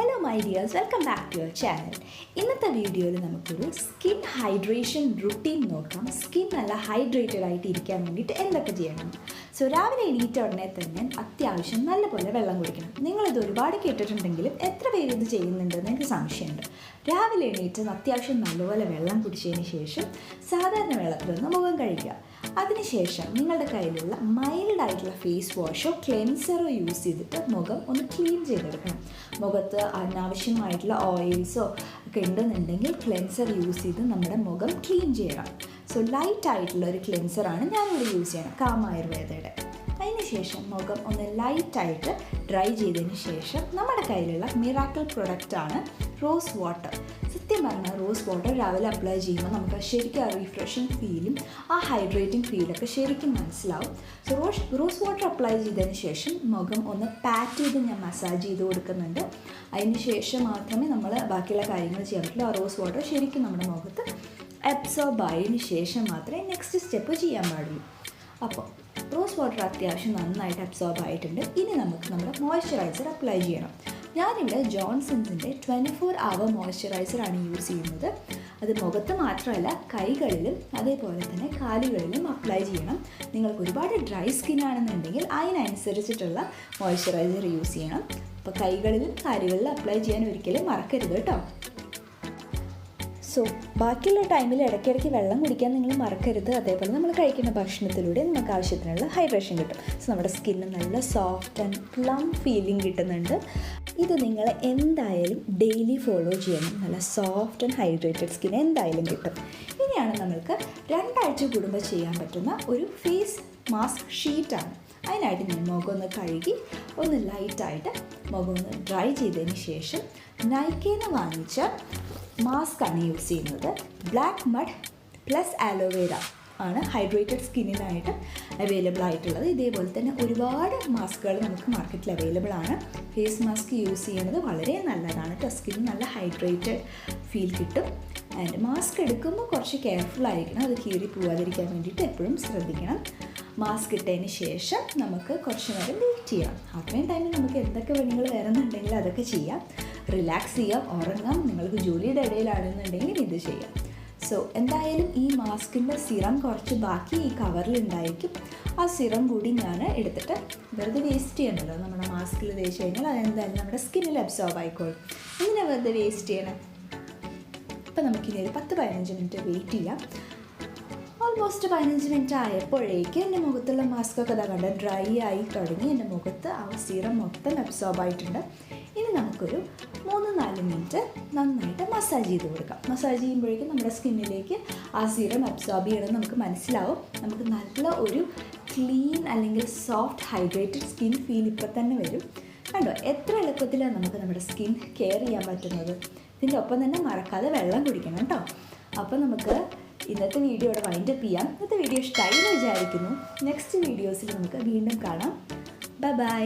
Hello my dears, welcome back to your channel. ഇന്നത്തെ വീഡിയോയിൽ നമുക്കൊരു സ്കിൻ ഹൈഡ്രേഷൻ റുട്ടീൻ നോക്കാം. സ്കിൻ നല്ല ഹൈഡ്രേറ്റഡ് ആയിട്ട് ഇരിക്കാൻ വേണ്ടിയിട്ട് എന്തൊക്കെ ചെയ്യണം. സോ രാവിലെ എണീറ്റ ഉടനെ തന്നെ അത്യാവശ്യം നല്ലപോലെ വെള്ളം കുടിക്കണം. നിങ്ങളിത് ഒരുപാട് കേട്ടിട്ടുണ്ടെങ്കിലും എത്ര പേര് ഇത് ചെയ്യുന്നുണ്ടെന്ന് എനിക്ക് സംശയമുണ്ട്. രാവിലെ എണീറ്റ് അത്യാവശ്യം നല്ലപോലെ വെള്ളം കുടിച്ചതിന് ശേഷം സാധാരണ വെള്ളത്തിൽ നിന്ന് മുഖം കഴുകുക. അതിനുശേഷം നിങ്ങളുടെ കയ്യിലുള്ള മൈൽഡായിട്ടുള്ള ഫേസ് വാഷോ ക്ലെൻസറോ യൂസ് ചെയ്തിട്ട് മുഖം ഒന്ന് ക്ലീൻ ചെയ്തെടുക്കണം. മുഖത്ത് അനാവശ്യമായിട്ടുള്ള ഓയിൽസോ ഒക്കെ ഉണ്ടെന്നുണ്ടെങ്കിൽ ക്ലെൻസർ യൂസ് ചെയ്ത് നമ്മുടെ മുഖം ക്ലീൻ ചെയ്യണം. സോ ലൈറ്റായിട്ടുള്ള ഒരു ക്ലെൻസറാണ് ഞാനിവിടെ യൂസ് ചെയ്യണം, കാം ആയുർവേദയുടെ. അതിനുശേഷം മുഖം ഒന്ന് ലൈറ്റായിട്ട് ഡ്രൈ ചെയ്തതിന് ശേഷം നമ്മുടെ കയ്യിലുള്ള മിറാക്കിൾ പ്രൊഡക്റ്റാണ് റോസ് വാട്ടർ. സത്യം പറഞ്ഞാൽ റോസ് വാട്ടർ രാവിലെ അപ്ലൈ ചെയ്യുമ്പോൾ നമുക്ക് ശരിക്കും ആ റീഫ്രഷിങ് ഫീലും ആ ഹൈഡ്രേറ്റിംഗ് ഫീലൊക്കെ ശരിക്കും മനസ്സിലാവും. സോ റോസ് വാട്ടർ അപ്ലൈ ചെയ്തതിന് ശേഷം മുഖം ഒന്ന് പാറ്റ് ചെയ്ത് ഞാൻ മസാജ് ചെയ്ത് കൊടുക്കുന്നുണ്ട്. അതിന് ശേഷം മാത്രമേ നമ്മൾ ബാക്കിയുള്ള കാര്യങ്ങൾ ചെയ്യാൻ പറ്റുള്ളൂ. ആ റോസ് വാട്ടർ ശരിക്കും നമ്മുടെ മുഖത്ത് അബ്സോർബ് ആയതിനു ശേഷം മാത്രമേ നെക്സ്റ്റ് സ്റ്റെപ്പ് ചെയ്യാൻ പാടുള്ളൂ. അപ്പോൾ റോസ് വാട്ടർ അത്യാവശ്യം നന്നായിട്ട് അബ്സോർബ് ആയിട്ടുണ്ട്. ഇനി നമുക്ക് നമ്മുടെ മോയ്സ്ചറൈസർ അപ്ലൈ ചെയ്യണം. ഞാനിവിടെ ജോൺസൺസിൻ്റെ 24 hour മോയ്സ്ചറൈസറാണ് യൂസ് ചെയ്യുന്നത്. അത് മുഖത്ത് മാത്രമല്ല കൈകളിലും അതേപോലെ തന്നെ കാലുകളിലും അപ്ലൈ ചെയ്യണം. നിങ്ങൾക്ക് ഒരുപാട് ഡ്രൈ സ്കിൻ ആണെന്നുണ്ടെങ്കിൽ അതിനനുസരിച്ചിട്ടുള്ള മോയ്സ്ചറൈസർ യൂസ് ചെയ്യണം. അപ്പോൾ കൈകളിലും കാലുകളിലും അപ്ലൈ ചെയ്യാൻ ഒരിക്കലും മറക്കരുത് കേട്ടോ. സോ ബാക്കിയുള്ള ടൈമിൽ ഇടയ്ക്കിടയ്ക്ക് വെള്ളം കുടിക്കാൻ നിങ്ങൾ മറക്കരുത്. അതേപോലെ നമ്മൾ കഴിക്കുന്ന ഭക്ഷണത്തിലൂടെ നമുക്ക് ആവശ്യത്തിനുള്ള ഹൈഡ്രേഷൻ കിട്ടും. സോ നമ്മുടെ സ്കിന്ന് നല്ല സോഫ്റ്റ് ആൻഡ് പ്ലം ഫീലിംഗ് കിട്ടുന്നുണ്ട്. ഇത് നിങ്ങൾ എന്തായാലും ഡെയിലി ഫോളോ ചെയ്യണം. നല്ല സോഫ്റ്റ് ആൻഡ് ഹൈഡ്രേറ്റഡ് സ്കിൻ എന്തായാലും കിട്ടും. ഇനിയാണ് നമ്മൾക്ക് 2 ആഴ്ച കൂടുമ്പോൾ ചെയ്യാൻ പറ്റുന്ന ഒരു ഫേസ് മാസ്ക് ഷീറ്റാണ്. അതിനായിട്ട് ഞാൻ മുഖം ഒന്ന് കഴുകി ഒന്ന് ലൈറ്റായിട്ട് മുഖം ഒന്ന് ഡ്രൈ ചെയ്തതിന് ശേഷം നൈക്കേന്ന് വാങ്ങിച്ച മാസ്കാണ് യൂസ് ചെയ്യുന്നത്. ബ്ലാക്ക് മഡ് പ്ലസ് ആലോവേര ആണ് ഹൈഡ്രേറ്റഡ് സ്കിന്നിനായിട്ട് അവൈലബിൾ ആയിട്ടുള്ളത്. ഇതേപോലെ തന്നെ ഒരുപാട് മാസ്കുകൾ നമുക്ക് മാർക്കറ്റിൽ അവൈലബിൾ ആണ്. ഫേസ് മാസ്ക് യൂസ് ചെയ്യുന്നത് വളരെ നല്ലതാണ് കേട്ടോ. സ്കിന്ന് നല്ല ഹൈഡ്രേറ്റഡ് ഫീൽ കിട്ടും. ആൻഡ് മാസ്ക് എടുക്കുമ്പോൾ കുറച്ച് കെയർഫുൾ ആയിരിക്കണം. അത് കീറി പോവാതിരിക്കാൻ വേണ്ടിയിട്ട് എപ്പോഴും ശ്രദ്ധിക്കണം. മാസ്ക് ഇട്ടതിന് ശേഷം നമുക്ക് കുറച്ച് നേരം വെയിറ്റ് ചെയ്യണം. അത്രയും ടൈമിൽ നമുക്ക് എന്തൊക്കെ പണികൾ വരുന്നുണ്ടെങ്കിൽ അതൊക്കെ ചെയ്യാം. റിലാക്സ് ചെയ്യാം, ഉറങ്ങാം. നിങ്ങൾക്ക് ജോലിയുടെ ഇടയിലാണെന്നുണ്ടെങ്കിൽ ഇത് ചെയ്യാം. സോ എന്തായാലും ഈ മാസ്കിൻ്റെ സിറം കുറച്ച് ബാക്കി ഈ കവറിലുണ്ടായിരിക്കും. ആ സിറം കൂടി ഞാൻ എടുത്തിട്ട് വെറുതെ വേസ്റ്റ് ചെയ്യണമല്ലോ. നമ്മുടെ മാസ്കിൽ തേച്ച് കഴിഞ്ഞാൽ അതെന്തായാലും നമ്മുടെ സ്കിന്നിൽ അബ്സോർബ് ആയിക്കോളും. എന്തിനാണ് വെറുതെ വേസ്റ്റ് ചെയ്യണം. ഇപ്പം നമുക്കിനി ഒരു 10-15 മിനിറ്റ് വെയിറ്റ് ചെയ്യാം. ഓൾമോസ്റ്റ് 15 മിനിറ്റ് ആയപ്പോഴേക്ക് എൻ്റെ മുഖത്തുള്ള മാസ്കൊക്കെ ഇതാ കണ്ട് ഡ്രൈ ആയി തുടങ്ങി. എൻ്റെ മുഖത്ത് ആ സിറം മൊത്തം അബ്സോർബ് ആയിട്ടുണ്ട്. ഇനി നമുക്കൊരു 3-4 മിനിറ്റ് നന്നായിട്ട് മസാജ് ചെയ്ത് കൊടുക്കാം. മസാജ് ചെയ്യുമ്പോഴേക്കും നമ്മുടെ സ്കിന്നിലേക്ക് ആ സിറം അബ്സോർബ് ചെയ്യണമെന്ന് നമുക്ക് മനസ്സിലാവും. നമുക്ക് നല്ല ഒരു ക്ലീൻ അല്ലെങ്കിൽ സോഫ്റ്റ് ഹൈഡ്രേറ്റഡ് സ്കിൻ ഫീൽ ഇപ്പം തന്നെ വരും. കണ്ടോ എത്ര എളുപ്പത്തിലാണ് നമുക്ക് നമ്മുടെ സ്കിൻ കെയർ ചെയ്യാൻ പറ്റുന്നത്. ഇതിൻ്റെ ഒപ്പം തന്നെ മറക്കാതെ വെള്ളം കുടിക്കണം കേട്ടോ. അപ്പോൾ നമുക്ക് ഇന്നത്തെ വീഡിയോ ഇവിടെ വൈൻഡപ്പ് ചെയ്യാം. ഇന്നത്തെ വീഡിയോ ഇഷ്ടമായി എന്ന് വിചാരിക്കുന്നു. നെക്സ്റ്റ് വീഡിയോസിൽ നമുക്ക് വീണ്ടും കാണാം. Bye bye.